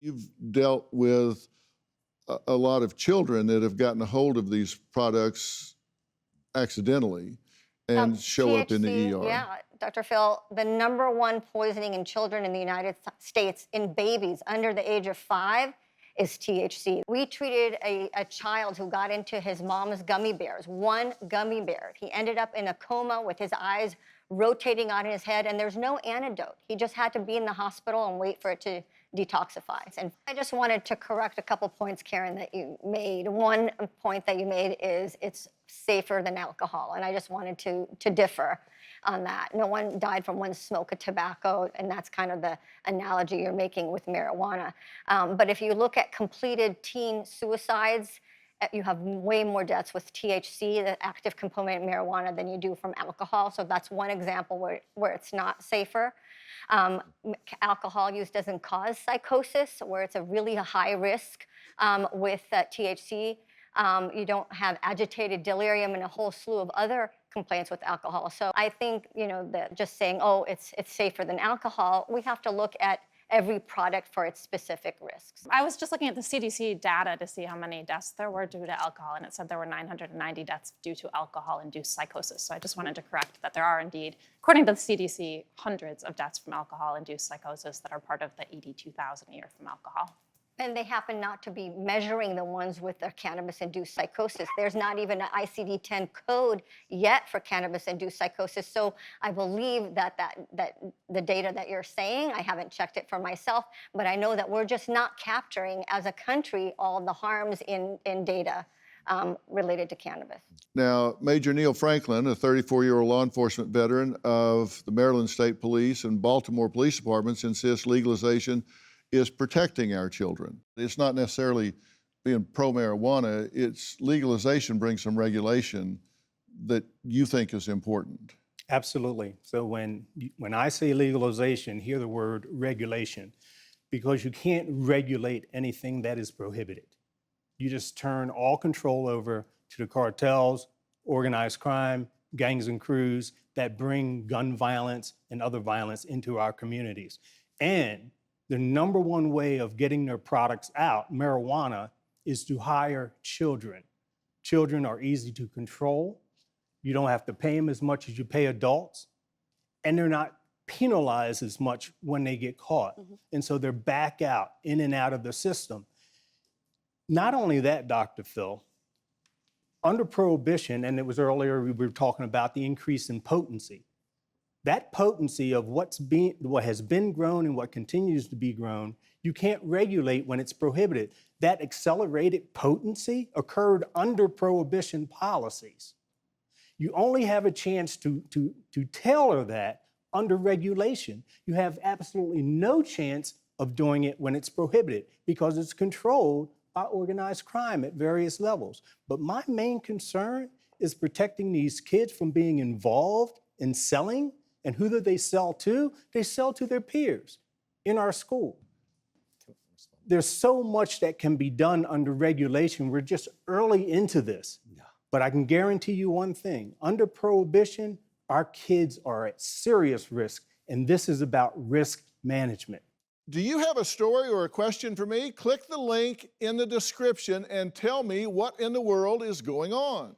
You've dealt with a lot of children that have gotten a hold of these products accidentally and show up in the THC, ER. yeah, Dr. Phil, the #1 poisoning in children in the United States in babies under the age of 5 is THC. We treated a child who got into his mom's gummy bears, one gummy bear. He ended up in a coma with his eyes rotating on his head, and there's no antidote. He just had to be in the hospital and wait for it to detoxify. And I just wanted to correct a couple points, Karen, that you made. One point that you made is it's safer than alcohol, and I just wanted to differ on that. No one died from one smoke of tobacco, and that's kind of the analogy you're making with marijuana. But if you look at completed teen suicides, you have way more deaths with THC, the active component in marijuana, than you do from alcohol. So that's one example where it's not safer. Alcohol use doesn't cause psychosis, where it's a really high risk with THC. You don't have agitated delirium and a whole slew of other complaints with alcohol. So I think, that just saying, oh, it's safer than alcohol, we have to look at every product for its specific risks. I was just looking at the CDC data to see how many deaths there were due to alcohol, and it said there were 990 deaths due to alcohol-induced psychosis. So I just wanted to correct that there are indeed, according to the CDC, hundreds of deaths from alcohol-induced psychosis that are part of the 82,000 a year from alcohol. And they happen not to be measuring the ones with their cannabis-induced psychosis. There's not even an ICD-10 code yet for cannabis-induced psychosis. So I believe that the data that you're saying, I haven't checked it for myself, but I know that we're just not capturing as a country all the harms in data related to cannabis. Now, Major Neill Franklin, a 34-year-old law enforcement veteran of the Maryland State Police and Baltimore Police Departments, insists legalization is protecting our children. It's not necessarily being pro-marijuana, it's legalization brings some regulation that you think is important. Absolutely. So when I say legalization, hear the word regulation, because you can't regulate anything that is prohibited. You just turn all control over to the cartels, organized crime, gangs and crews that bring gun violence and other violence into our communities. And the #1 way of getting their products out, marijuana, is to hire children. Children are easy to control. You don't have to pay them as much as you pay adults. And they're not penalized as much when they get caught. And so they're back out, in and out of the system. Not only that, Dr. Phil, under Prohibition, and it was earlier we were talking about the increase in potency. That potency of what has been grown and what continues to be grown, you can't regulate when it's prohibited. That accelerated potency occurred under Prohibition policies. You only have a chance to tailor that under regulation. You have absolutely no chance of doing it when it's prohibited because it's controlled by organized crime at various levels. But my main concern is protecting these kids from being involved in selling. And who do they sell to? They sell to their peers in our school. There's so much that can be done under regulation. We're just early into this. But I can guarantee you one thing. Under Prohibition, our kids are at serious risk, and this is about risk management. Do you have a story or a question for me? Click the link in the description and tell me what in the world is going on.